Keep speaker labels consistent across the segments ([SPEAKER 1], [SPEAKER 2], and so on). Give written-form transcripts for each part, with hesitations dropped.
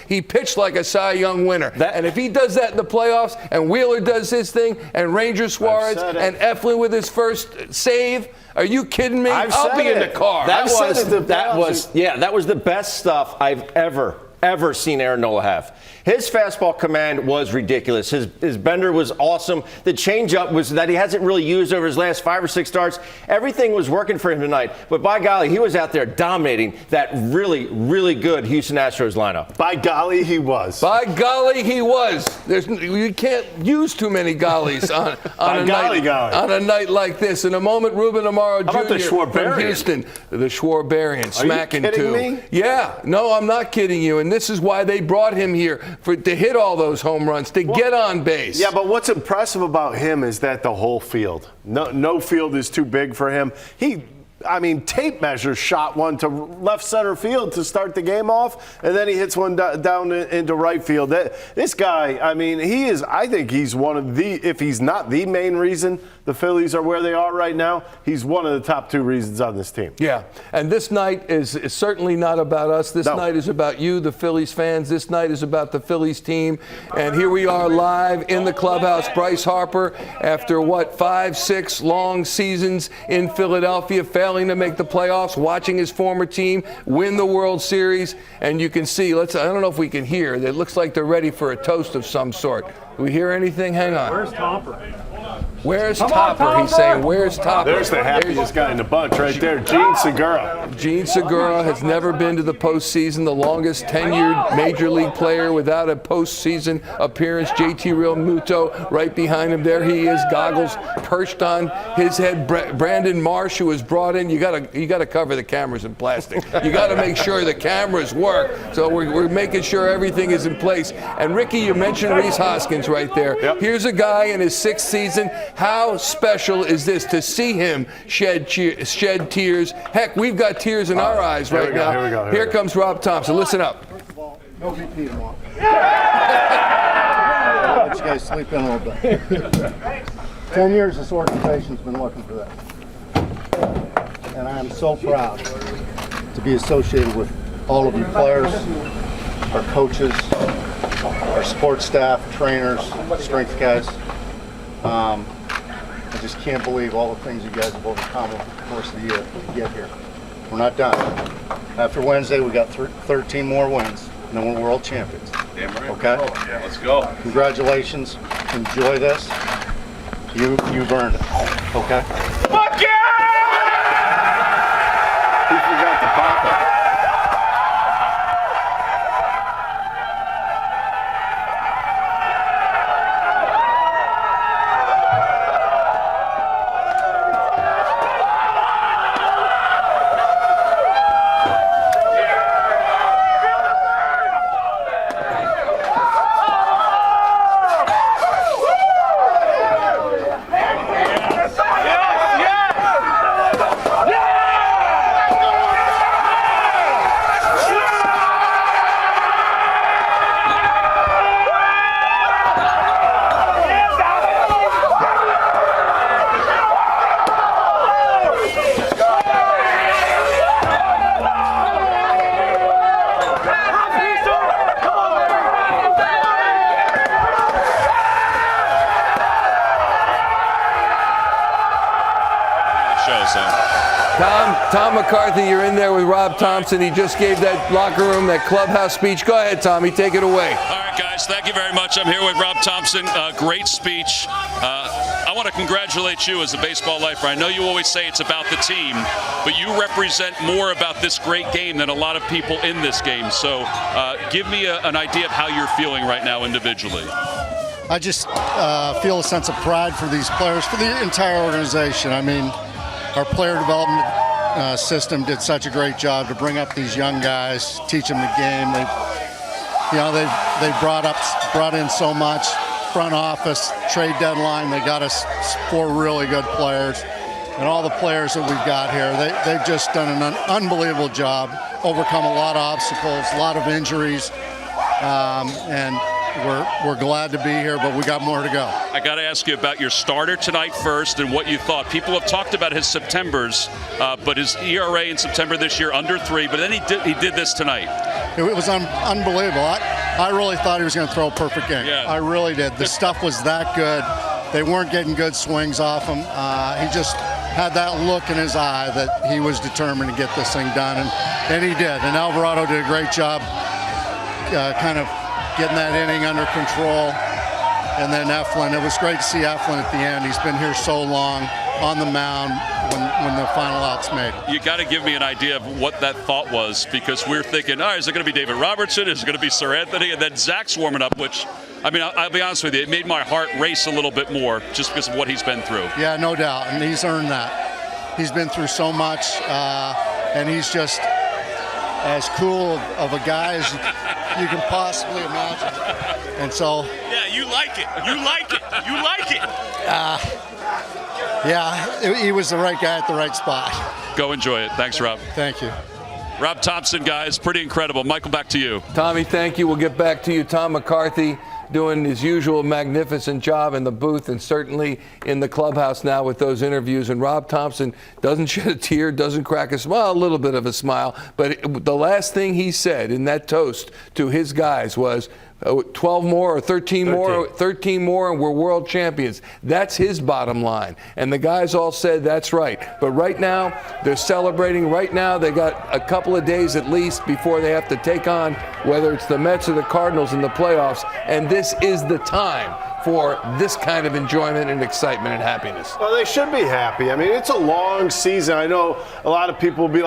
[SPEAKER 1] He pitched like a Cy Young winner. And if he does that in the playoffs, and Wheeler does his thing, and Ranger Suarez, and Eflin with his first save, are you kidding me? I'll be in the car.
[SPEAKER 2] That was the best stuff I've ever seen Aaron Nola have. His fastball command was ridiculous. His bender was awesome. The changeup was that he hasn't really used over his last 5 or 6 starts. Everything was working for him tonight. But by golly, he was out there dominating that really, really good Houston Astros lineup.
[SPEAKER 3] By golly, he was.
[SPEAKER 1] By golly, he was. You can't use too many gollies on a night like this. In a moment, Ruben Amaro Jr. from Houston, the Schwarberian, smacking two.
[SPEAKER 3] Are you kidding me?
[SPEAKER 1] Yeah, no, I'm not kidding you. And this is why they brought him here, to hit all those home runs, to get on base.
[SPEAKER 3] Yeah, but what's impressive about him is that the whole field. No field is too big for him. Tape measure shot one to left center field to start the game off, and then he hits one down into right field. This guy, I think he's one of the, if he's not the main reason the Phillies are where they are right now, he's one of the top 2 reasons on this team.
[SPEAKER 1] Yeah, and this night is certainly not about us. This night is about you, the Phillies fans. This night is about the Phillies team. And here we are live in the clubhouse. Bryce Harper, after 5, 6 long seasons in Philadelphia, failing to make the playoffs, watching his former team win the World Series. And you can see, I don't know if we can hear, it looks like they're ready for a toast of some sort. Do we hear anything? Hang on.
[SPEAKER 4] Where's Topper?
[SPEAKER 1] Where's Topper? He's saying, where's Topper?
[SPEAKER 3] There's the happiest guy in the bunch right there, Gene Segura.
[SPEAKER 1] Gene Segura has never been to the postseason, the longest tenured major league player without a postseason appearance. JT Realmuto right behind him. There he is, goggles perched on his head. Brandon Marsh, who was brought in. You got to cover the cameras in plastic. You got to make sure the cameras work. So we're making sure everything is in place. And Ricky, you mentioned Rhys Hoskins right there.
[SPEAKER 3] Yep.
[SPEAKER 1] Here's a guy in his 6th season. How special is this to see him shed tears? Heck, we've got tears in our eyes right now. Here comes Rob Thompson. Listen up.
[SPEAKER 5] First of all, no VP tomorrow. Let you guys sleep in a little bit. 10 years this organization's been looking for that. And I am so proud to be associated with all of you players, our coaches, our sports staff, trainers, strength guys. I just can't believe all the things you guys have overcome over the course of the year to get here. We're not done. After Wednesday, we got 13 more wins, and then we're world champions.
[SPEAKER 6] Damn right.
[SPEAKER 5] Okay?
[SPEAKER 6] Yeah, let's go.
[SPEAKER 5] Congratulations. Enjoy this. You've earned it. Okay?
[SPEAKER 6] Fuck yeah!
[SPEAKER 3] He forgot to pop it.
[SPEAKER 1] Tom McCarthy, you're in there with Rob Thompson. He just gave that locker room, that clubhouse speech. Go ahead, Tommy. Take it away.
[SPEAKER 7] All right, guys. Thank you very much. I'm here with Rob Thompson. Great speech. I want to congratulate you as a baseball lifer. I know you always say it's about the team, but you represent more about this great game than a lot of people in this game. So give me an idea of how you're feeling right now individually.
[SPEAKER 5] I just feel a sense of pride for these players, for the entire organization. I mean, our player development system did such a great job to bring up these young guys, teach them the game. They brought in so much. Front office, trade deadline, they got us 4 really good players. And all the players that we've got here, they've just done an unbelievable job, overcome a lot of obstacles, a lot of injuries, and we're glad to be here, but we got more to go.
[SPEAKER 7] I got to ask you about your starter tonight first and what you thought. People have talked about his Septembers, but his ERA in September this year under 3, but then he did this tonight.
[SPEAKER 5] It was unbelievable. I really thought he was going to throw a perfect game.
[SPEAKER 7] Yeah.
[SPEAKER 5] I really did. The stuff was that good. They weren't getting good swings off him. He just had that look in his eye that he was determined to get this thing done, and he did. And Alvarado did a great job kind of getting that inning under control. And then Eflin, it was great to see Eflin at the end. He's been here so long on the mound when the final out's made.
[SPEAKER 7] You got to give me an idea of what that thought was, because we're thinking, all right, is it going to be David Robertson? Is it going to be Sir Anthony? And then Zach's warming up, which, I mean, I'll be honest with you, it made my heart race a little bit more just because of what he's been through.
[SPEAKER 5] Yeah, no doubt, and he's earned that. He's been through so much, and he's just as cool of a guy as you can possibly imagine. And so,
[SPEAKER 6] Yeah, you like it. You like it. You like it.
[SPEAKER 5] yeah, he was the right guy at the right spot.
[SPEAKER 7] Go enjoy it. Thanks, Rob.
[SPEAKER 5] Thank you.
[SPEAKER 7] Rob Thompson, guys, pretty incredible. Michael, back to you.
[SPEAKER 1] Tommy, thank you. We'll get back to you. Tom McCarthy doing his usual magnificent job in the booth and certainly in the clubhouse now with those interviews. And Rob Thompson doesn't shed a tear, doesn't crack a smile, a little bit of a smile. But the last thing he said in that toast to his guys was, 12 more or 13 more, and we're world champions. That's his bottom line. And the guys all said that's right. But right now, they're celebrating. Right now, they got a couple of days at least before they have to take on whether it's the Mets or the Cardinals in the playoffs. And this is the time for this kind of enjoyment and excitement and happiness.
[SPEAKER 3] Well, they should be happy. I mean, it's a long season. I know a lot of people will be,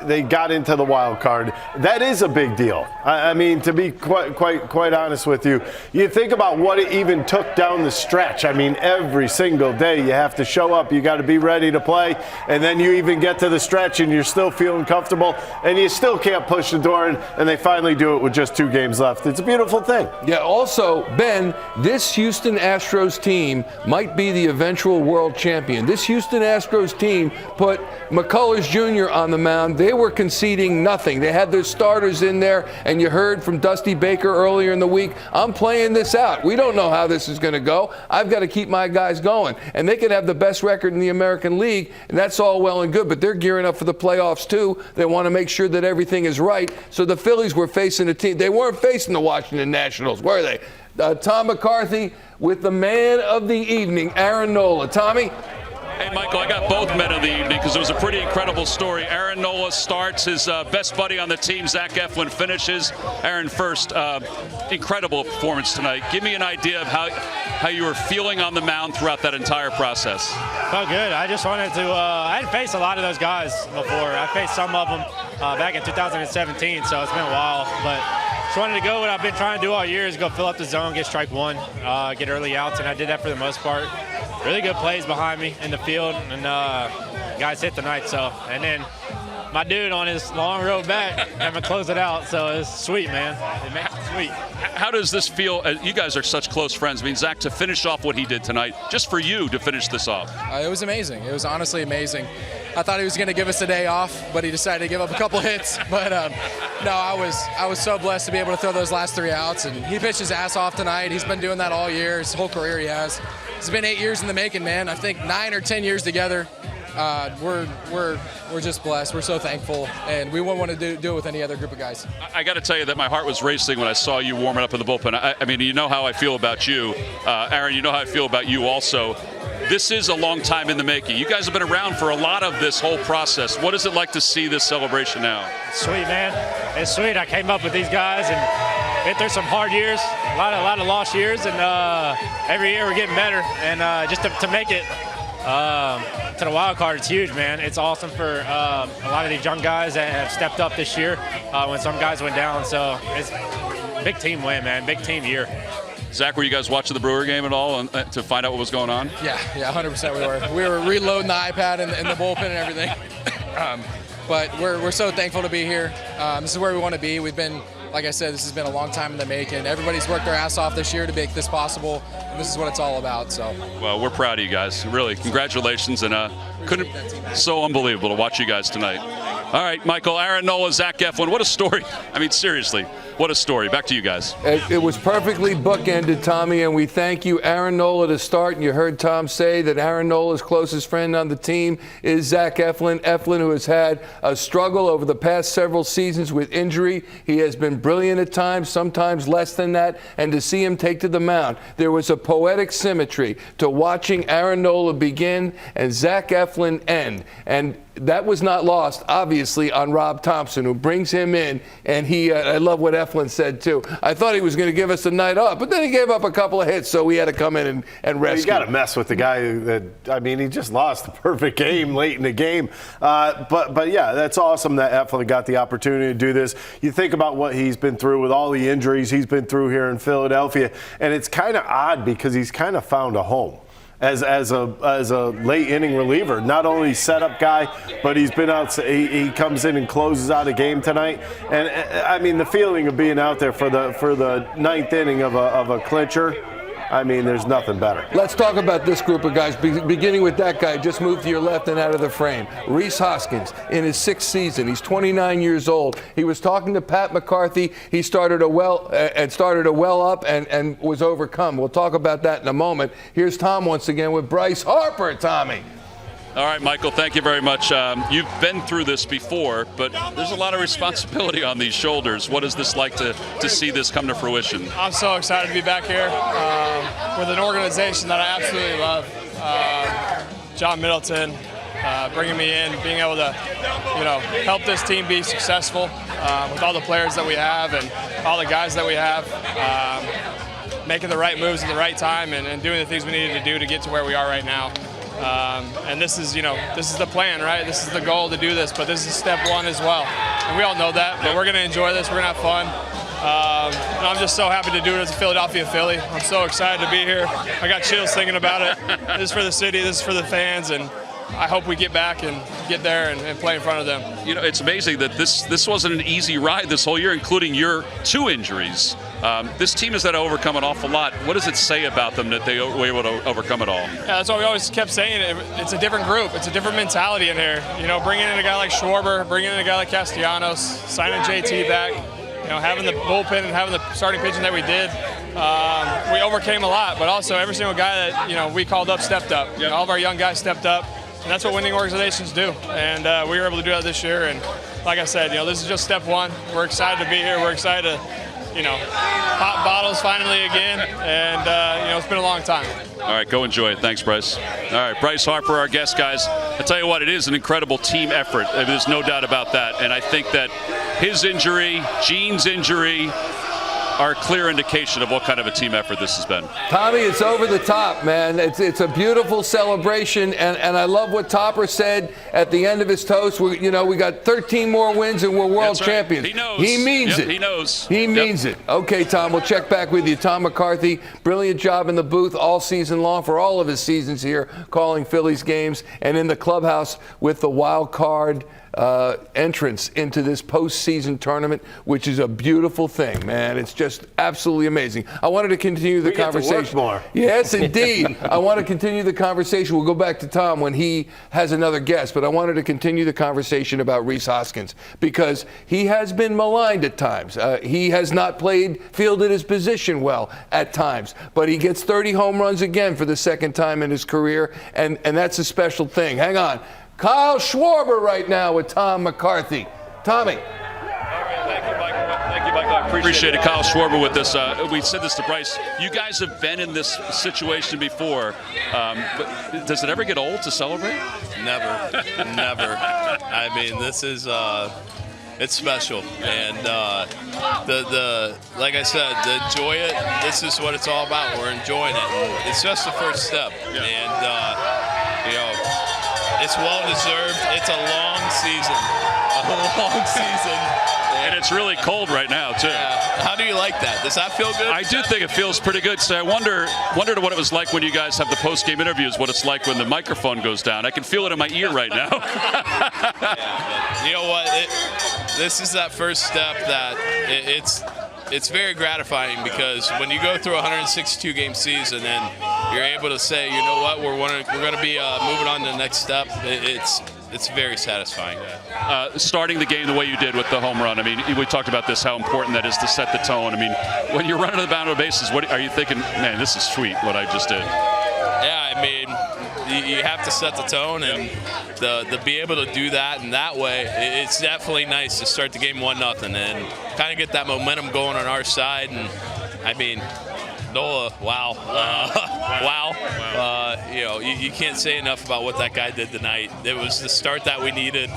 [SPEAKER 3] they got into the wild card. That is a big deal. I mean, to be quite honest with you, you think about what it even took down the stretch. I mean, every single day you have to show up. You got to be ready to play, and then you even get to the stretch and you're still feeling comfortable, and you still can't push the door in, and they finally do it with just 2 games left. It's a beautiful thing.
[SPEAKER 1] Yeah, also, Ben, this Houston Astros team might be the eventual world champion. This Houston Astros team put McCullers Jr. on the mound. They were conceding nothing. They had their starters in there, and you heard from Dusty Baker earlier in the week, I'm playing this out. We don't know how this is going to go. I've got to keep my guys going. And they could have the best record in the American League, and that's all well and good, but they're gearing up for the playoffs too. They want to make sure that everything is right. So the Phillies were facing a team. They weren't facing the Washington Nationals, were they? Tom McCarthy with the man of the evening, Aaron Nola. Tommy?
[SPEAKER 7] Hey, Michael, I got both men of the evening because it was a pretty incredible story. Aaron Nola starts, his best buddy on the team, Zach Eflin, finishes. Aaron first, incredible performance tonight. Give me an idea of how you were feeling on the mound throughout that entire process.
[SPEAKER 4] Felt good. I just wanted to, I hadn't faced a lot of those guys before. I faced some of them back in 2017, so it's been a while. But just wanted to go what I've been trying to do all year is go fill up the zone, get strike one, get early outs, and I did that for the most part. Really good plays behind me in the field, and guys hit tonight. So, and then my dude on his long road back having to close it out. So it's sweet, man. It makes it sweet.
[SPEAKER 7] How does this feel? You guys are such close friends. I mean, Zach, to finish off what he did tonight, just for you to finish this off.
[SPEAKER 8] It was amazing. It was honestly amazing. I thought he was going to give us a day off, but he decided to give up a couple hits. But no, I was so blessed to be able to throw those last 3 outs, and he pitched his ass off tonight. He's been doing that all year. His whole career he has. It's been 8 years in the making, man. I think 9 or 10 years together. We're just blessed. We're so thankful, and we wouldn't want to do it with any other group of guys.
[SPEAKER 7] I got to tell you that my heart was racing when I saw you warming up in the bullpen. I mean, you know how I feel about you, Aaron. You know how I feel about you also. This is a long time in the making. You guys have been around for a lot of this whole process. What is it like to see this celebration now?
[SPEAKER 4] Sweet, man. It's sweet. I came up with these guys and been through some hard years, a lot of lost years, and every year we're getting better. And just to make it to the wild card, it's huge, man. It's awesome for a lot of these young guys that have stepped up this year when some guys went down. So it's a big team win, man. Big team year.
[SPEAKER 7] Zach, were you guys watching the Brewer game at all to find out what was going on?
[SPEAKER 8] Yeah, 100% we were. We were reloading the iPad in the bullpen and everything. But we're so thankful to be here. This is where we want to be. We've been, like I said, this has been a long time in the making. Everybody's worked their ass off this year to make this possible, and this is what it's all about. So.
[SPEAKER 7] Well, we're proud of you guys. Really, congratulations, and so unbelievable to watch you guys tonight. All right, Michael, Aaron Nola, Zach Eflin. What a story. I mean, seriously, what a story. Back to you guys.
[SPEAKER 1] It was perfectly bookended, Tommy, and we thank you, Aaron Nola, to start. And you heard Tom say that Aaron Nola's closest friend on the team is Zach Eflin. Eflin, who has had a struggle over the past several seasons with injury. He has been brilliant at times, sometimes less than that. And to see him take to the mound, there was a poetic symmetry to watching Aaron Nola begin and Zach Eflin end. And that was not lost, obviously, on Rob Thompson, who brings him in. And I love what Eflin said, too. I thought he was going to give us a night off, but then he gave up a couple of hits, so we had to come in and rescue.
[SPEAKER 3] You got to mess with the guy he just lost the perfect game late in the game. But yeah, that's awesome that Eflin got the opportunity to do this. You think about what he's been through with all the injuries he's been through here in Philadelphia, and it's kind of odd because he's kind of found a home. As a late inning reliever, not only setup guy, but he's been out. He comes in and closes out a game tonight, and I mean the feeling of being out there for the ninth inning of a clincher. I mean, there's nothing better.
[SPEAKER 1] Let's talk about this group of guys, beginning with that guy. Just moved to your left and out of the frame. Rhys Hoskins, in his 6th season. He's 29 years old. He was talking to Pat McCarthy. He started a well up and was overcome. We'll talk about that in a moment. Here's Tom once again with Bryce Harper. Tommy.
[SPEAKER 7] All right, Michael, thank you very much. You've been through this before, but there's a lot of responsibility on these shoulders. What is this like to see this come to fruition?
[SPEAKER 8] I'm so excited to be back here with an organization that I absolutely love. John Middleton bringing me in, being able to, help this team be successful with all the players that we have and all the guys that we have, making the right moves at the right time and doing the things we needed to do to get to where we are right now. And this is the plan, right? This is the goal to do this, but this is step one as well. And we all know that, but we're going to enjoy this. We're going to have fun. And I'm just so happy to do it as a Philadelphia Philly. I'm so excited to be here. I got chills thinking about it. This is for the city. This is for the fans. And I hope we get back and get there and play in front of them. It's
[SPEAKER 7] amazing that this wasn't an easy ride this whole year, including your 2 injuries. This team has had to overcome an awful lot. What does it say about them that they were able to overcome it all? Yeah, that's what we always kept saying. It's a different group. It's a different mentality in here. Bringing in a guy like Schwarber, bringing in a guy like Castellanos, signing JT back, having the bullpen and having the starting pitching that we did. We overcame a lot, but also every single guy that we called up stepped up. Yep. All of our young guys stepped up. And that's what winning organizations do. And we were able to do that this year. And like I said, this is just step one. We're excited to be here. We're excited to, pop bottles finally again. And, it's been a long time. All right, go enjoy it. Thanks, Bryce. All right, Bryce Harper, our guest, guys. I tell you what, it is an incredible team effort. There's no doubt about that. And I think that his injury, Gene's injury, are a clear indication of what kind of a team effort this has been.
[SPEAKER 1] Tommy, it's over the top, man. It's a beautiful celebration, and I love what Topper said at the end of his toast. We got 13 more wins and we're world champions.
[SPEAKER 7] He knows.
[SPEAKER 1] He means it.
[SPEAKER 7] He knows.
[SPEAKER 1] He means it. Okay, Tom, we'll check back with you. Tom McCarthy, brilliant job in the booth all season long for all of his seasons here, calling Phillies games, and in the clubhouse with the wild card entrance into this postseason tournament, which is a beautiful thing, man. It's just absolutely amazing. I wanted to continue the conversation.
[SPEAKER 3] Get to work more.
[SPEAKER 1] Yes, indeed. I want to continue the conversation. We'll go back to Tom when he has another guest, but I wanted to continue the conversation about Rhys Hoskins because he has been maligned at times. He has not fielded his position well at times, but he gets 30 home runs again for the 2nd time in his career, and that's a special thing. Hang on. Kyle Schwarber right now with Tom McCarthy. Tommy.
[SPEAKER 7] All right, thank you, Michael. Thank you, Michael. I appreciate it. Kyle Schwarber with us. We said this to Bryce. You guys have been in this situation before, but does it ever get old to celebrate?
[SPEAKER 9] Never. Never. I mean, this is it's special, and like I said, to enjoy it. This is what it's all about. We're enjoying it. And it's just the first step, and it's well-deserved. It's a long season.
[SPEAKER 7] And it's really cold right now, too.
[SPEAKER 9] Yeah. How do you like that? Does that feel good?
[SPEAKER 7] I do think it feels pretty good. So I wondered what it was like when you guys have the post-game interviews, what it's like when the microphone goes down. I can feel it in my ear right now.
[SPEAKER 9] Yeah, but you know what? This is that first step that it's very gratifying because when you go through a 162-game season and you're able to say, you know what, we're going to be moving on to the next step, it's very satisfying.
[SPEAKER 7] Starting the game the way you did with the home run. I mean, we talked about this, how important that is to set the tone. I mean, when you're running to the boundary bases, what are you thinking? Man, this is sweet what I just did.
[SPEAKER 9] Yeah, I mean, you have to set the tone, and to be able to do that in that way, it's definitely nice to start the game 1-0 and kind of get that momentum going on our side. And I mean, Nola, wow. You can't say enough about what that guy did tonight. It was the start that we needed.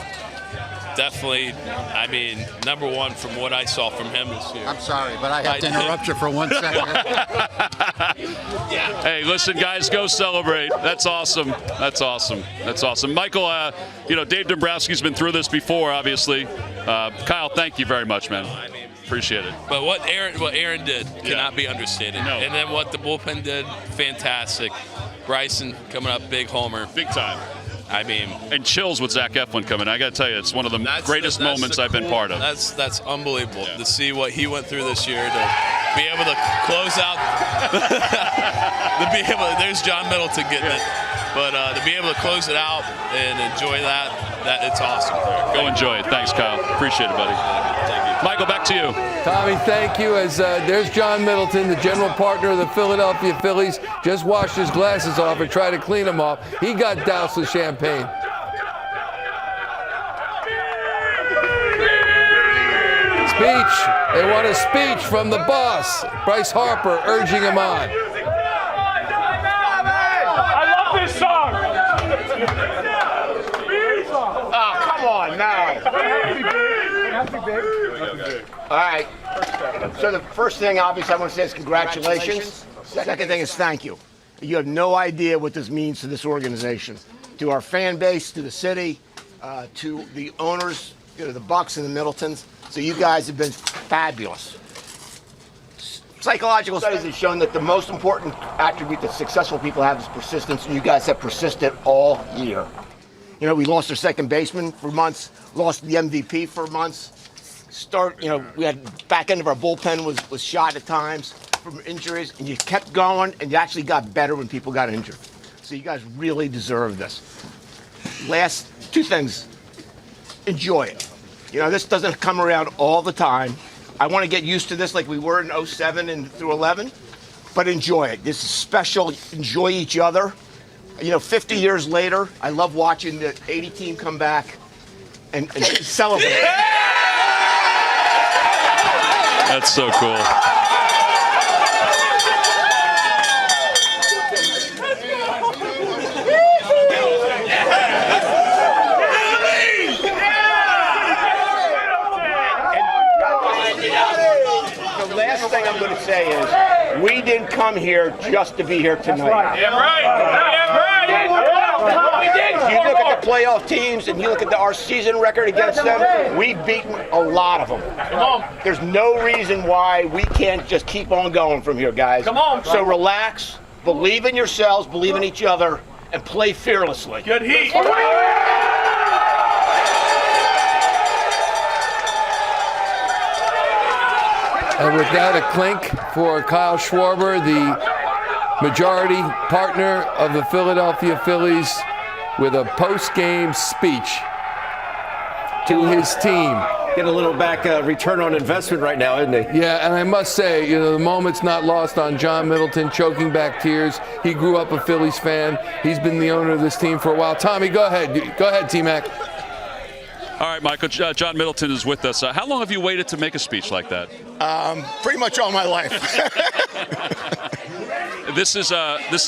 [SPEAKER 9] Definitely, I mean, number one from what I saw from him this year.
[SPEAKER 5] I'm sorry, but I have to interrupt you for 1 second.
[SPEAKER 7] Hey, listen, guys, go celebrate. That's awesome. That's awesome. That's awesome. Michael, Dave Dombrowski's been through this before, obviously. Kyle, thank you very much, man. Appreciate it.
[SPEAKER 9] But what Aaron did cannot be understated.
[SPEAKER 7] No.
[SPEAKER 9] And then what the bullpen did, fantastic. Bryson coming up, big homer.
[SPEAKER 7] Big time.
[SPEAKER 9] I mean,
[SPEAKER 7] and chills with Zach Eflin coming. I got to tell you, it's one of the greatest moments I've been part of.
[SPEAKER 9] That's unbelievable to see what he went through this year, to be able to close out. There's John Middleton getting it, but to be able to close it out and enjoy that it's awesome.
[SPEAKER 7] Go enjoy it. Thanks, Kyle. Appreciate it, buddy.
[SPEAKER 9] Thank you.
[SPEAKER 7] Michael, back to you.
[SPEAKER 1] Tommy, thank you. As there's John Middleton, the general partner of the Philadelphia Phillies, just washed his glasses off and tried to clean them off. He got doused with champagne. Speech. They want a speech from the boss, Bryce Harper, urging him on.
[SPEAKER 6] I love this song.
[SPEAKER 10] Oh, come on now. All right. So the first thing, obviously, I want to say is congratulations. Second thing is thank you. You have no idea what this means to this organization, to our fan base, to the city, to the owners, the Bucks and the Middletons. So you guys have been fabulous. Psychological studies have shown that the most important attribute that successful people have is persistence, and you guys have persisted all year. We lost our second baseman for months, lost the MVP for months. We had back end of our bullpen was shot at times from injuries, and you kept going, and you actually got better when people got injured. So you guys really deserve this. Last two things, enjoy it. This doesn't come around all the time. I want to get used to this like we were in 07 and through 11, but enjoy it. This is special. Enjoy each other. 50 years later, I love watching the 80 team come back and celebrate.
[SPEAKER 7] That's so cool.
[SPEAKER 10] The last thing I'm going to say is, we didn't come here just to be here tonight.
[SPEAKER 6] Damn right. Damn right.
[SPEAKER 10] You look at the playoff teams and you look at our season record against them, we've beaten a lot of them.
[SPEAKER 6] Come on.
[SPEAKER 10] There's no reason why we can't just keep on going from here, guys.
[SPEAKER 6] Come on.
[SPEAKER 10] So relax, believe in yourselves, believe in each other, and play fearlessly.
[SPEAKER 6] Good heat.
[SPEAKER 1] And with that, a clink for Kyle Schwarber, the majority partner of the Philadelphia Phillies, with a post-game speech to his team.
[SPEAKER 2] Get a little back return on investment right now, isn't he?
[SPEAKER 1] Yeah, and I must say, the moment's not lost on John Middleton, choking back tears. He grew up a Phillies fan. He's been the owner of this team for a while. Tommy, go ahead. Go ahead, T-Mac.
[SPEAKER 7] All right, Michael. John Middleton is with us. How long have you waited to make a speech like that?
[SPEAKER 5] Pretty much all my life.
[SPEAKER 7] This is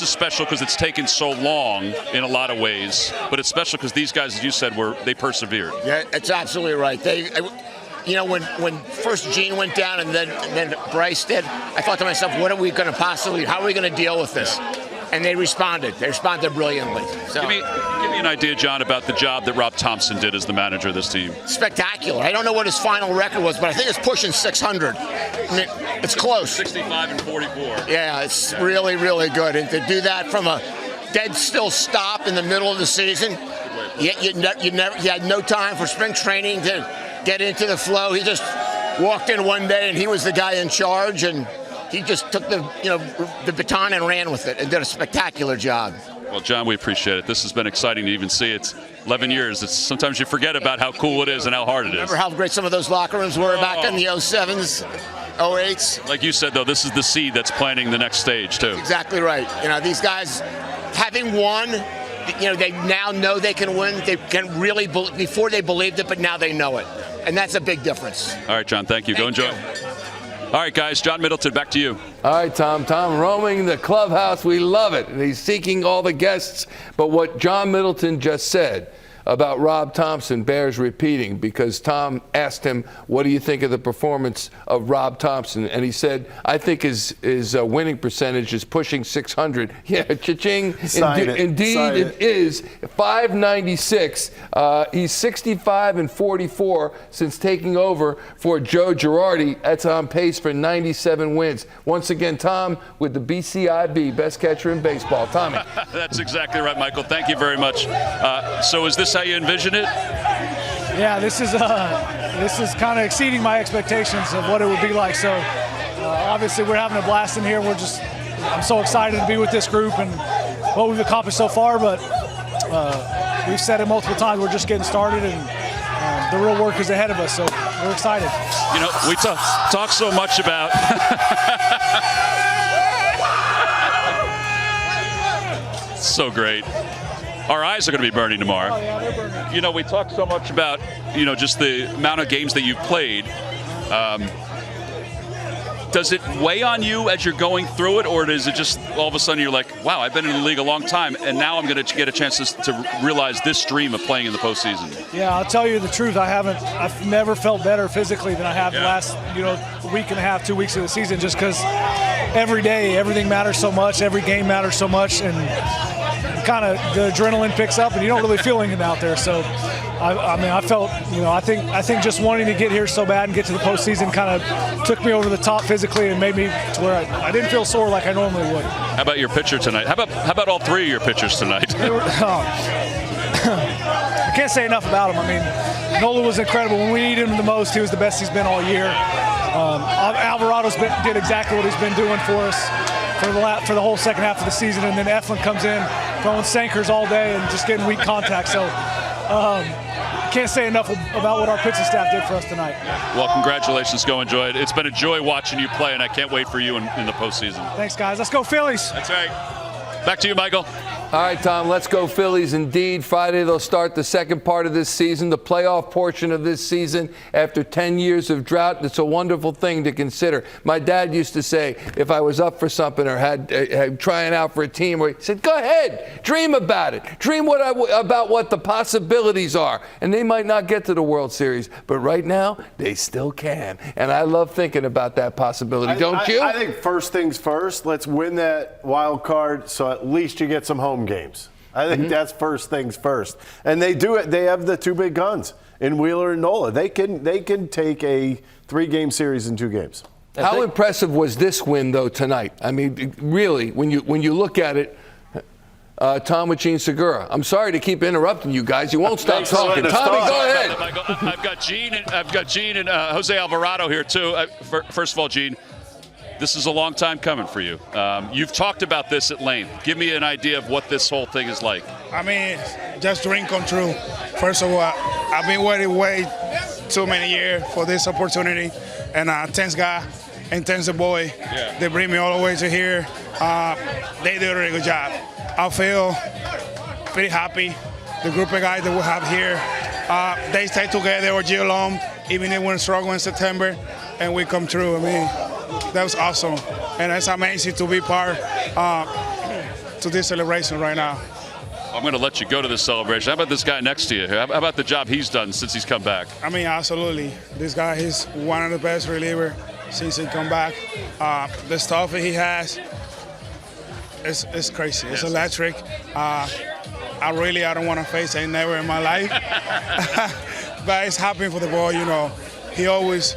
[SPEAKER 7] special because it's taken so long in a lot of ways, but it's special because these guys, as you said, they persevered.
[SPEAKER 10] Yeah, it's absolutely right. When first Gene went down and then Bryce did, I thought to myself, how are we going to deal with this? And they responded. They responded brilliantly. So,
[SPEAKER 7] give me an idea, John, about the job that Rob Thompson did as the manager of this team.
[SPEAKER 10] Spectacular. I don't know what his final record was, but I think it's pushing 600. I mean, it's close.
[SPEAKER 7] 65 and 44.
[SPEAKER 10] Yeah, it's really, really good. And to do that from a dead still stop in the middle of the season, you had no time for spring training to get into the flow. He just walked in one day and he was the guy in charge, and he just took the baton and ran with it and did a spectacular job.
[SPEAKER 7] Well, John, we appreciate it. This has been exciting to even see. It's 11 years. Sometimes you forget about how cool it is and how hard it is.
[SPEAKER 10] Remember how great some of those locker rooms were back in the 07s, 08s?
[SPEAKER 7] Like you said, though, this is the seed that's planning the next stage, too.
[SPEAKER 10] Exactly right. These guys, having won, they now know they can win. They can really, before they believed it, but now they know it. And that's a big difference.
[SPEAKER 7] All right, John, thank you. Go enjoy. All right, guys, John Middleton, back to you.
[SPEAKER 1] All right, Tom. Tom roaming the clubhouse. We love it. And he's seeking all the guests. But what John Middleton just said about Rob Thompson bears repeating, because Tom asked him, what do you think of the performance of Rob Thompson? And he said, I think his winning percentage is pushing 600. Yeah, cha-ching. Indeed, it is. 596. He's 65-44 since taking over for Joe Girardi. That's on pace for 97 wins. Once again, Tom with the BCIB, best catcher in baseball. Tommy.
[SPEAKER 7] That's exactly right, Michael. Thank you very much. So is this how you envision it?
[SPEAKER 11] Yeah, this is kind of exceeding my expectations of what it would be like. So obviously we're having a blast in here. I'm so excited to be with this group and what we've accomplished so far. But we've said it multiple times. We're just getting started, and the real work is ahead of us. So we're excited.
[SPEAKER 7] We talk so much about. So great. Our eyes are going to be burning tomorrow.
[SPEAKER 11] Oh, yeah, they're burning.
[SPEAKER 7] We talk so much about, just the amount of games that you've played. Does it weigh on you as you're going through it, or is it just all of a sudden you're like, wow, I've been in the league a long time, and now I'm going to get a chance to realize this dream of playing in the postseason?
[SPEAKER 11] Yeah, I'll tell you the truth. I've never felt better physically than I have the last, week and a half, 2 weeks of the season, just because every day, everything matters so much, every game matters so much, and kind of the adrenaline picks up and you don't really feel anything out there. So I felt, I think just wanting to get here so bad and get to the postseason kind of took me over the top physically and made me to where I didn't feel sore like I normally would.
[SPEAKER 7] How about your pitcher tonight? How about all three of your pitchers tonight?
[SPEAKER 11] I can't say enough about him. I mean, Nola was incredible. When we needed him the most, he was the best he's been all year. Alvarado's did exactly what he's been doing for us for the whole second half of the season, and then Eflin comes in throwing sinkers all day and just getting weak contact. So can't say enough about what our pitching staff did for us tonight.
[SPEAKER 7] Well, congratulations. Go enjoy it. It's been a joy watching you play, and I can't wait for you in the postseason.
[SPEAKER 11] Thanks, guys. Let's go Phillies.
[SPEAKER 7] That's right. Back to you, Michael.
[SPEAKER 1] All right, Tom, let's go Phillies indeed. Friday they'll start the second part of this season, the playoff portion of this season after 10 years of drought. It's a wonderful thing to consider. My dad used to say if I was up for something or had trying out for a team, he said, go ahead, dream about it. Dream about what the possibilities are. And they might not get to the World Series, but right now they still can. And I love thinking about that possibility, don't you?
[SPEAKER 3] I think first things first, let's win that wild card so at least you get some home games. I think that's first things first. And they do it. They have the two big guns in Wheeler and Nola. They can take a 3-game series in 2 games.
[SPEAKER 1] How impressive was this win, though, tonight? I mean, really, when you look at it, Tom with Gene Segura. I'm sorry to keep interrupting you guys. You won't stop talking. Tommy, go ahead.
[SPEAKER 7] I've got Gene and Jose Alvarado here, too. First of all, Gene, this is a long time coming for you. You've talked about this at length. Give me an idea of what this whole thing is like.
[SPEAKER 12] I mean, just dream come true. First of all, I've been waiting way too many years for this opportunity. And thanks God and thanks the boy. Yeah. They bring me all the way to here. They did a really good job. I feel pretty happy. The group of guys that we have here, they stay together all year long, even if we're struggling in September, and we come through. I mean, that was awesome, and it's amazing to be part to this celebration right now.
[SPEAKER 7] I'm going to let you go to this celebration. How about this guy next to you? How about the job he's done since he's come back?
[SPEAKER 12] I mean, absolutely. This guy is one of the best relievers since he come back. The stuff that he has, it's crazy. It's electric. I don't want to face it never in my life. But it's happy for the boy, you know. He always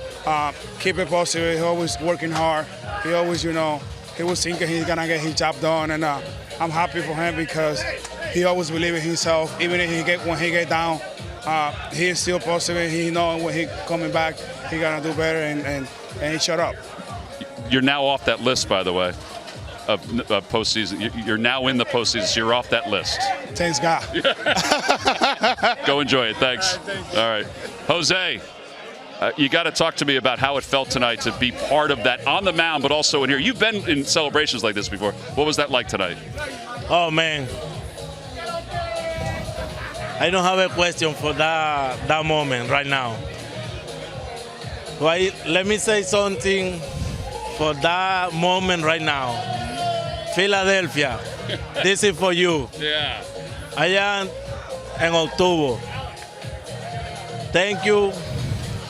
[SPEAKER 12] keep it positive. He always working hard. He always, he was thinking he's going to get his job done. And I'm happy for him because he always believes in himself. Even if when he get down, he is still positive. He knows when he coming back, he going to do better, and he shut up.
[SPEAKER 7] You're now off that list, by the way. postseason. You're now in the postseason, so you're off that list.
[SPEAKER 12] Thanks, God.
[SPEAKER 7] Go enjoy it. Thanks. All right. Jose, you got to talk to me about how it felt tonight to be part of that on the mound, but also in here. You've been in celebrations like this before. What was that like tonight?
[SPEAKER 13] Oh, man. I don't have a question for that moment right now. But let me say something for that moment right now. Philadelphia, this is for you.
[SPEAKER 7] Yeah.
[SPEAKER 13] Allá en Octubre. Thank you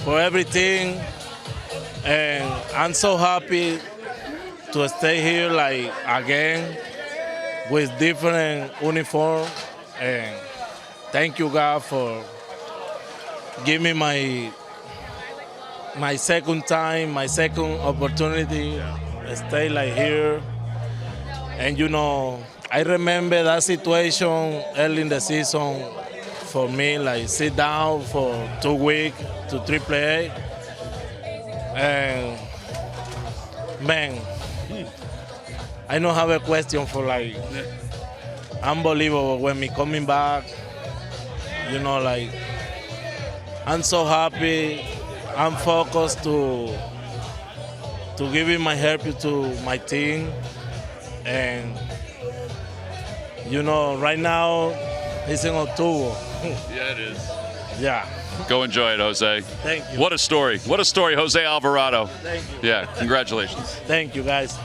[SPEAKER 13] for everything. And I'm so happy to stay here like again with different uniform. And thank you, God, for giving me my second time, my second opportunity to stay like here. And I remember that situation early in the season for me, like sit down for 2 weeks to AAA. And man, I don't have a question for like unbelievable when me coming back. Like I'm so happy. I'm focused to giving my help to my team, and right now it's in October.
[SPEAKER 7] Yeah, it is.
[SPEAKER 13] Yeah.
[SPEAKER 7] Go enjoy it, Jose.
[SPEAKER 13] Thank you.
[SPEAKER 7] What a story. What a story, Jose Alvarado.
[SPEAKER 13] Thank you.
[SPEAKER 7] Yeah, congratulations.
[SPEAKER 13] Thank you, guys.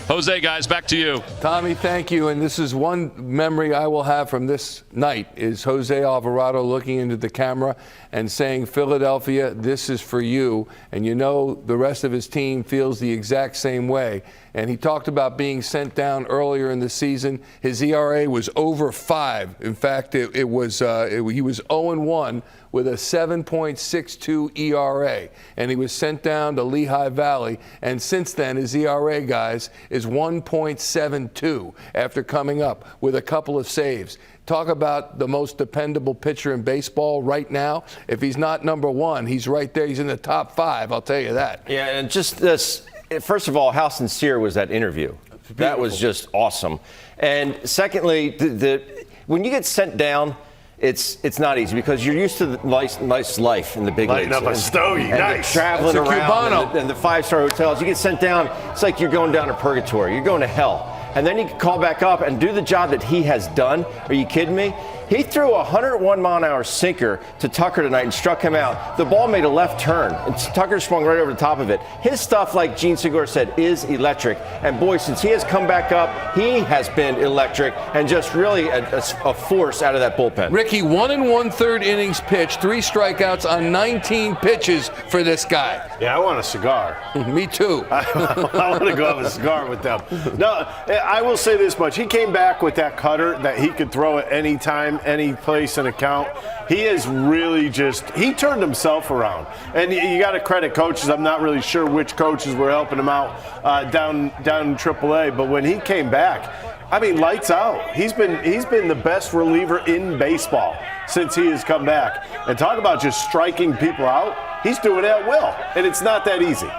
[SPEAKER 7] Jose, guys, back to you.
[SPEAKER 1] Tommy, thank you. And this is one memory I will have from this night is Jose Alvarado looking into the camera and saying, Philadelphia, this is for you. And the rest of his team feels the exact same way. And he talked about being sent down earlier in the season. His ERA was over 5. In fact, he was 0-1 with a 7.62 ERA. And he was sent down to Lehigh Valley. And since then, his ERA, guys, is 1.72 after coming up with a couple of saves. Talk about the most dependable pitcher in baseball right now. If he's not number 1, he's right there. He's in the top 5, I'll tell you that.
[SPEAKER 2] Yeah, and just this, first of all, how sincere was that interview? That was just awesome. And secondly, when you get sent down, it's not easy because you're used to the nice life in the big leagues.
[SPEAKER 3] Lighting up a stogie, nice.
[SPEAKER 2] Traveling
[SPEAKER 1] That's a
[SPEAKER 2] around and the 5-star hotels. You get sent down, it's like you're going down to purgatory. You're going to hell. And then you can call back up and do the job that he has done. Are you kidding me? He threw a 101-mile-an-hour sinker to Tucker tonight and struck him out. The ball made a left turn, and Tucker swung right over the top of it. His stuff, like Gene Segura said, is electric. And, boy, since he has come back up, he has been electric and just really a force out of that bullpen.
[SPEAKER 1] Ricky, 1 1/3 innings pitched, 3 strikeouts on 19 pitches for this guy.
[SPEAKER 3] Yeah, I want a cigar.
[SPEAKER 1] Me too.
[SPEAKER 3] I want to go have a cigar with them. No, I will say this much. He came back with that cutter that he could throw at any time, any place in account. He is really he turned himself around. And you got to credit coaches. I'm not really sure which coaches were helping him out down in AAA. But when he came back, I mean, lights out. He's been the best reliever in baseball since he has come back. And talk about just striking people out. He's doing it at will. And it's not that easy.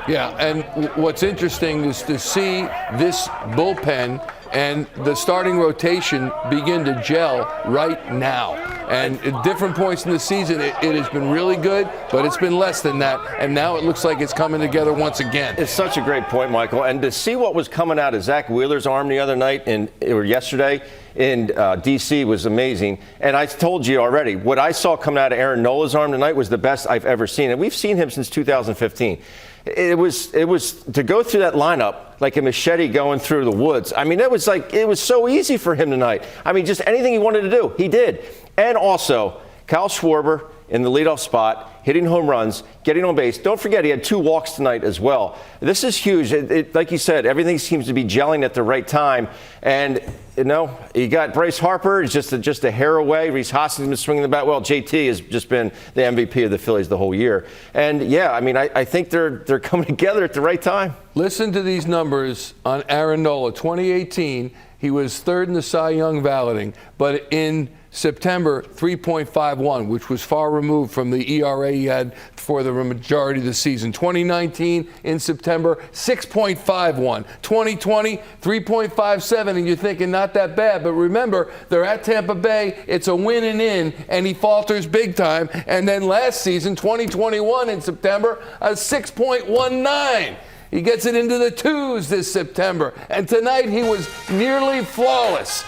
[SPEAKER 1] Yeah, and what's interesting is to see this bullpen and the starting rotation begin to gel right now. And at different points in the season, it has been really good, but it's been less than that. And now it looks like it's coming together once again.
[SPEAKER 2] It's such a great point, Michael. And to see what was coming out of Zach Wheeler's arm the other night or yesterday in D.C. was amazing. And I told you already, what I saw coming out of Aaron Nola's arm tonight was the best I've ever seen. And we've seen him since 2015. It was to go through that lineup like a machete going through the woods. I mean, it was so easy for him tonight. I mean, just anything he wanted to do, he did. And also, Kyle Schwarber in the leadoff spot, hitting home runs, getting on base. Don't forget, he had 2 walks tonight as well. This is huge. Like you said, everything seems to be gelling at the right time. And, you got Bryce Harper, he's just a hair away. Rhys Hoskins has been swinging the bat well. JT has just been the MVP of the Phillies the whole year. And, yeah, I mean, I think they're coming together at the right time.
[SPEAKER 1] Listen to these numbers on Aaron Nola. 2018, he was 3rd in the Cy Young balloting. But in September, 3.51, which was far removed from the ERA he had for the majority of the season. 2019 in September, 6.51. 2020, 3.57, and you're thinking not that bad. But remember, they're at Tampa Bay. It's a win and in, and he falters big time. And then last season, 2021 in September, a 6.19. He gets it into the twos this September. And tonight he was nearly flawless.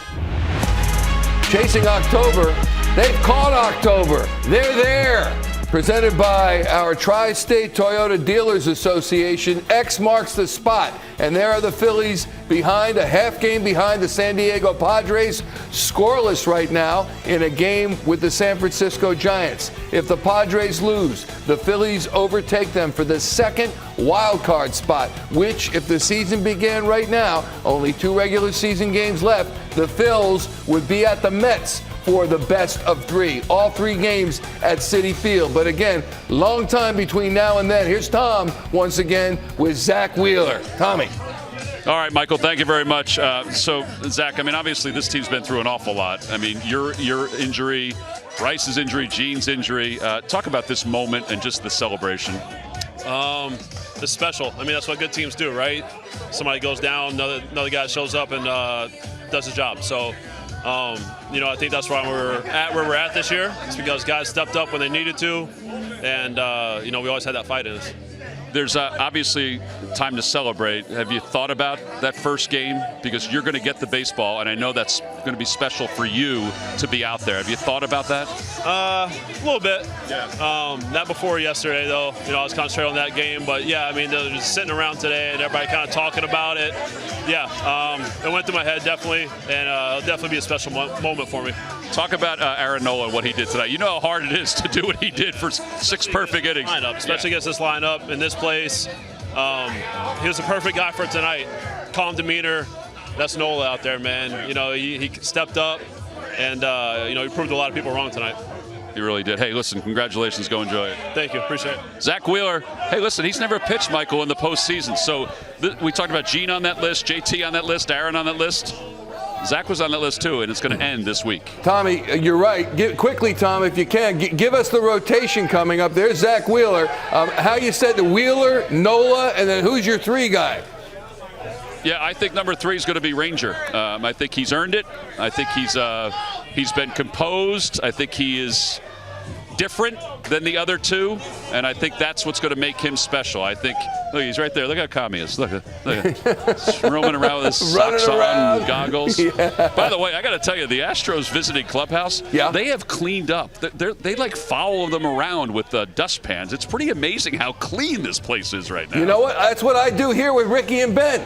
[SPEAKER 1] Chasing October, they've caught October. They're there. Presented by our Tri-State Toyota Dealers Association, X marks the spot. And there are the Phillies behind, a half game behind the San Diego Padres, scoreless right now in a game with the San Francisco Giants. If the Padres lose, the Phillies overtake them for the second wild card spot, which, if the season began right now, only 2 regular season games left, the Phils would be at the Mets for the best of 3. All 3 games at Citi Field. But again, long time between now and then. Here's Tom once again with Zach Wheeler. Tommy.
[SPEAKER 7] All right, Michael, thank you very much. So, Zach, I mean, obviously this team's been through an awful lot. I mean, your injury, Bryce's injury, Gene's injury. Talk about this moment and just the celebration.
[SPEAKER 14] It's special. I mean, that's what good teams do, right? Somebody goes down, another guy shows up and does his job. So, I think that's why we're at where we're at this year. It's because guys stepped up when they needed to, and we always had that fight in us.
[SPEAKER 7] There's obviously time to celebrate. Have you thought about that first game? Because you're going to get the baseball, and I know that's going to be special for you to be out there. Have you thought about that?
[SPEAKER 14] A little bit. Yeah. Not before yesterday, though. I was concentrating on that game. But, yeah, I mean, they're just sitting around today and everybody kind of talking about it. Yeah, it went through my head, definitely, and it'll definitely be a special moment for me.
[SPEAKER 7] Talk about Aaron Nola and what he did tonight. You know how hard it is to do what he did for 6 perfect innings.
[SPEAKER 14] Lineup, especially against this lineup in this place. He was a perfect guy for tonight. Calm demeanor. That's Nola out there, man. He stepped up, and he proved a lot of people wrong tonight.
[SPEAKER 7] He really did. Hey, listen, congratulations. Go enjoy it.
[SPEAKER 14] Thank you. Appreciate it.
[SPEAKER 7] Zach Wheeler. Hey, listen, he's never pitched, Michael, in the postseason. So we talked about Gene on that list, JT on that list, Aaron on that list. Zach was on that list, too, and it's going to end this week.
[SPEAKER 1] Tommy, you're right. Quickly, Tom, if you can, give us the rotation coming up. There's Zach Wheeler. How you said the Wheeler, Nola, and then who's your 3 guy?
[SPEAKER 7] Yeah, I think number 3 is going to be Ranger. I think he's earned it. I think he's been composed. I think he is different than the other 2, and I think that's what's going to make him special. I think, look, he's right there. Look how calm he is. Look at roaming around with his socks on, goggles. Yeah. By the way, I got to tell you, the Astros visiting clubhouse, they have cleaned up. They like follow them around with dustpans. It's pretty amazing how clean this place is right now.
[SPEAKER 1] You know what? That's what I do here with Ricky and Ben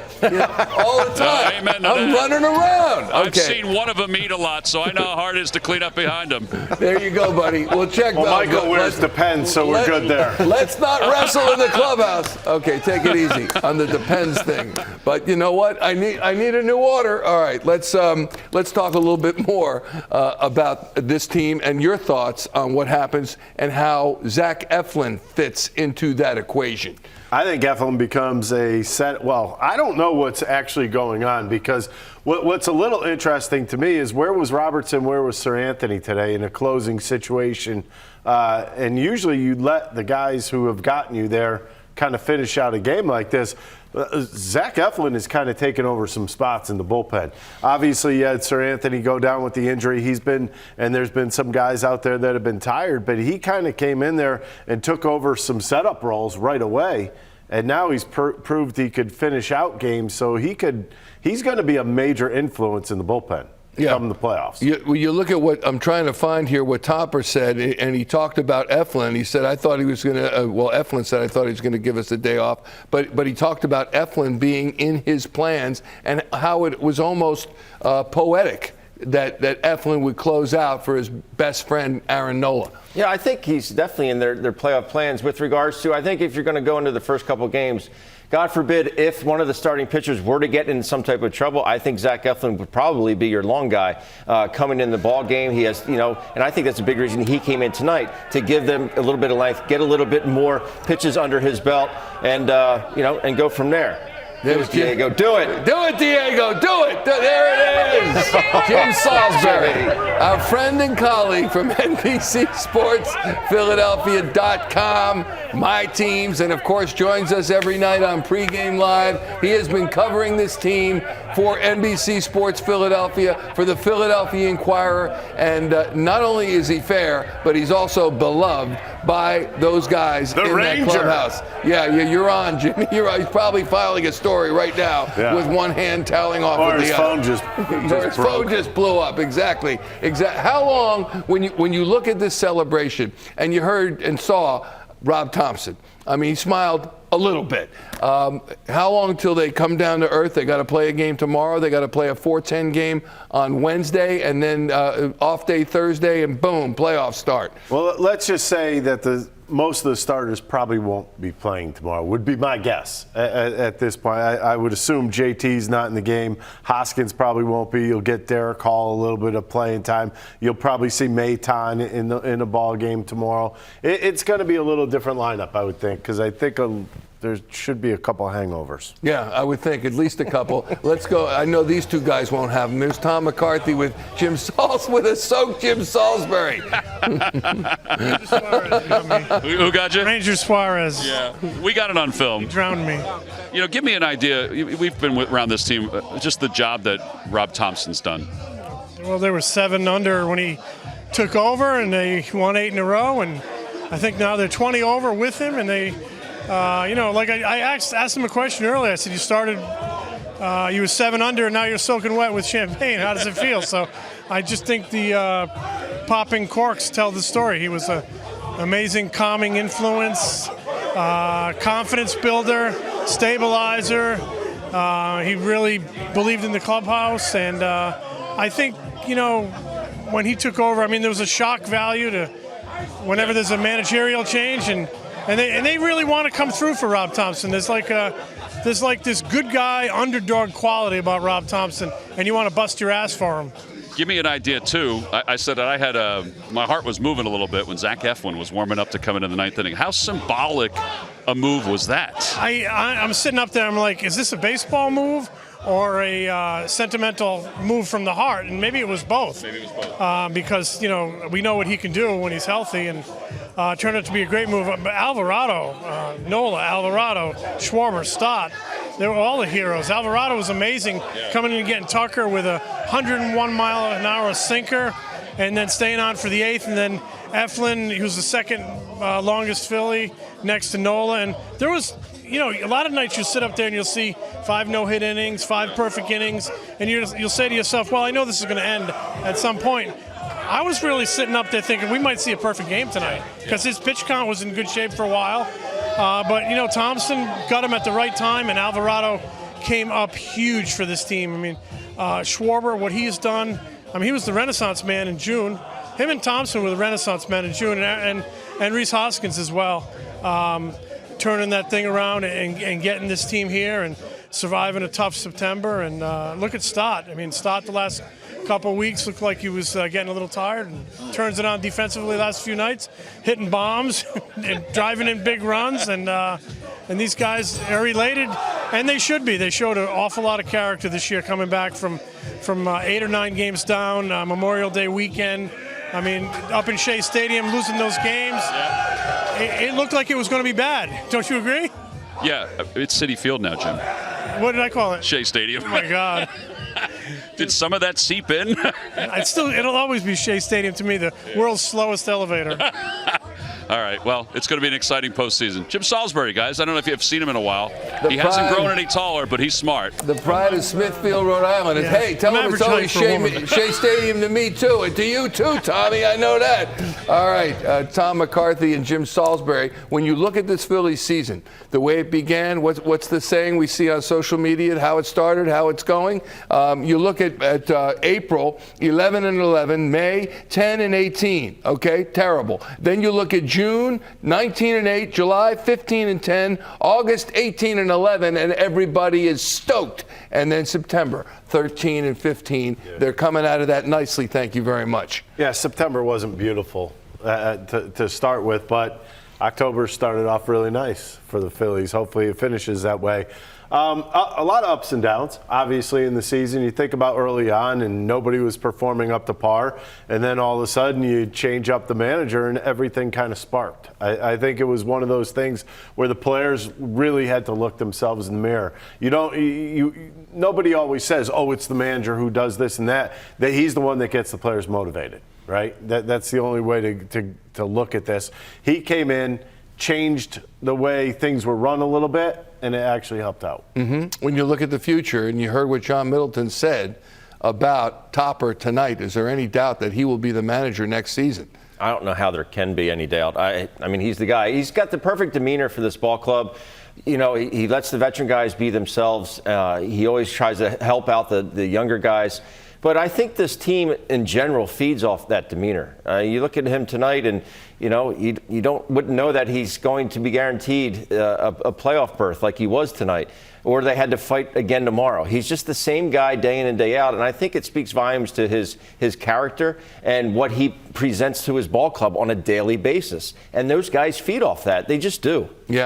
[SPEAKER 1] all the time.
[SPEAKER 7] Amen to
[SPEAKER 1] I'm
[SPEAKER 7] that.
[SPEAKER 1] running around. Okay.
[SPEAKER 7] I've seen one of them eat a lot, so I know how hard it is to clean up behind them.
[SPEAKER 1] There you go, buddy. We'll check.
[SPEAKER 3] Well, Michael wears Depends, so we're good there.
[SPEAKER 1] Let's not wrestle in the clubhouse. Okay, take it easy on the Depends thing. But you know what? I need a new order. All right, let's talk a little bit more about this team and your thoughts on what happens and how Zach Eflin fits into that equation.
[SPEAKER 3] I think Eflin becomes I don't know what's actually going on, because what's a little interesting to me is where was Robertson, where was Sir Anthony today in a closing situation? And usually you let the guys who have gotten you there kind of finish out a game like this. Zach Eflin has kind of taken over some spots in the bullpen. Obviously, you had Sir Anthony go down with the injury. There's been some guys out there that have been tired, but he kind of came in there and took over some setup roles right away. And now he's proved he could finish out games, so he's going to be a major influence in the bullpen. Come the playoffs.
[SPEAKER 1] You look at what I'm trying to find here, what Topper said, and he talked about Eflin. He said, I thought he was going to, Eflin said, I thought he was going to give us a day off. But he talked about Eflin being in his plans and how it was almost poetic that Eflin would close out for his best friend, Aaron Nola.
[SPEAKER 2] Yeah, I think he's definitely in their playoff plans with regards to, I think if you're going to go into the first couple games, God forbid, if one of the starting pitchers were to get in some type of trouble, I think Zach Eflin would probably be your long guy coming in the ball game. He has, and I think that's a big reason he came in tonight, to give them a little bit of length, get a little bit more pitches under his belt, and and go from there. There's Diego. Do it.
[SPEAKER 1] Do it, Diego. Do it. There it is. Jim Salisbury, our friend and colleague from NBC Sports, Philadelphia.com, my teams, and of course joins us every night on Pregame Live. He has been covering this team for NBC Sports Philadelphia, for the Philadelphia Inquirer, and not only is he fair, but he's also beloved by those guys in that clubhouse. Yeah, you're on, Jimmy. You're on. He's probably filing a story right now with one hand toweling off
[SPEAKER 3] or
[SPEAKER 1] with the
[SPEAKER 3] other.
[SPEAKER 1] His phone just blew up. Exactly. How long, when you look at this celebration and you heard and saw Rob Thompson, I mean, he smiled a little bit. How long till they come down to earth? They got to play a game tomorrow. They got to play a 4:10 game on Wednesday, and then off day Thursday, and boom, playoffs start.
[SPEAKER 3] Well, let's just say that most of the starters probably won't be playing tomorrow, would be my guess at this point. I would assume JT's not in the game. Hoskins probably won't be. You'll get Derek Hall a little bit of playing time. You'll probably see Mayton in a ball game tomorrow. It's going to be a little different lineup, I would think, because I think there should be a couple hangovers.
[SPEAKER 1] Yeah, I would think at least a couple. Let's go. I know these two guys won't have them. There's Tom McCarthy with with a soaked Jim Salisbury.
[SPEAKER 7] Who got you?
[SPEAKER 15] Ranger Suarez.
[SPEAKER 7] Yeah, we got it on film.
[SPEAKER 15] He drowned me.
[SPEAKER 7] You know, give me an idea. We've been around this team, just the job that Rob Thompson's done.
[SPEAKER 15] Well, they were 7 under when he took over, and they won 8 in a row, and I think now they're 20 over with him, and they. Like I asked him a question earlier. I said, you started, you were 7 under, and now you're soaking wet with champagne. How does it feel? So I just think the popping corks tell the story. He was an amazing calming influence, confidence builder, stabilizer. He really believed in the clubhouse. And I think, when he took over, I mean, there was a shock value to whenever there's a managerial change, and they really want to come through for Rob Thompson. There's like this good guy underdog quality about Rob Thompson, and you want to bust your ass for him.
[SPEAKER 7] Give me an idea too. I said that I had my heart was moving a little bit when Zach Eflin was warming up to come into the 9th inning. How symbolic a move was that?
[SPEAKER 15] I'm sitting up there. I'm like, is this a baseball move or a sentimental move from the heart? And maybe it was both. Because we know what he can do when he's healthy, and turned out to be a great move. But Alvarado, Nola, Schwarber, Stott, they were all the heroes. Alvarado was amazing, coming in and getting Tucker with a 101-mile-an-hour sinker, and then staying on for the 8th, and then Eflin, who's the second longest Philly, next to Nola. And there was, a lot of nights you'll sit up there and you'll see 5 no-hit innings, 5 perfect innings, and you'll say to yourself, well, I know this is going to end at some point. I was really sitting up there thinking we might see a perfect game tonight because his pitch count was in good shape for a while. But Thompson got him at the right time, and Alvarado came up huge for this team. I mean, Schwarber, what he has done, he was the Renaissance man in June. Him and Thompson were the Renaissance men in June, and Rhys Hoskins as well, turning that thing around and getting this team here and surviving a tough September. And look at Stott. Stott the last couple of weeks looked like he was getting a little tired, and turns it on defensively the last few nights, hitting bombs and driving in big runs. And these guys are elated, and they should be. They showed an awful lot of character this year, coming back from 8 or 9 games down, Memorial Day weekend. Up in Shea Stadium, losing those games, it looked like it was going to be bad. Don't you agree?
[SPEAKER 7] Yeah, it's Citi Field now, Jim.
[SPEAKER 15] What did I call it?
[SPEAKER 7] Shea Stadium.
[SPEAKER 15] Oh, my God.
[SPEAKER 7] Did some of that seep in?
[SPEAKER 15] It'll always be Shea Stadium to me, the world's slowest elevator.
[SPEAKER 7] All right, well, it's going to be an exciting postseason. Jim Salisbury, guys, I don't know if you've seen him in a while. He hasn't grown any taller, but he's smart.
[SPEAKER 1] The pride of Smithfield, Rhode Island.
[SPEAKER 15] Yeah.
[SPEAKER 1] Hey, tell him it's always Shea Stadium to me, too. And to you, too, Tommy. I know that. All right, Tom McCarthy and Jim Salisbury, when you look at this Phillies season, the way it began, what's the saying we see on social media, how it started, how it's going? You look at April, 11-11, May, 10-18. Okay, terrible. Then you look at June, 19-8, July, 15-10, August, 18-11, and everybody is stoked. And then September, 13-15. Yeah. They're coming out of that nicely. Thank you very much.
[SPEAKER 3] Yeah, September wasn't beautiful to start with, but October started off really nice for the Phillies. Hopefully it finishes that way. A lot of ups and downs, obviously, in the season. You think about early on, and nobody was performing up to par, and then all of a sudden you change up the manager, and everything kind of sparked. I think it was one of those things where the players really had to look themselves in the mirror. Nobody always says, "Oh, it's the manager who does this and that." That he's the one that gets the players motivated, right? That's the only way to look at this. He came in, changed the way things were run a little bit, and it actually helped out.
[SPEAKER 1] Mm-hmm. When you look at the future, and you heard what John Middleton said about Topper tonight, is there any doubt that he will be the manager next season?
[SPEAKER 2] I don't know how there can be any doubt. I mean, he's the guy. He's got the perfect demeanor for this ball club. You know, he lets the veteran guys be themselves. He always tries to help out the younger guys. But I think this team in general feeds off that demeanor. You look at him tonight, and you wouldn't know that he's going to be guaranteed a playoff berth like he was tonight, or they had to fight again tomorrow. He's just the same guy day in and day out, and I think it speaks volumes to his character and what he presents to his ball club on a daily basis. And those guys feed off that. They just do.
[SPEAKER 1] Yeah.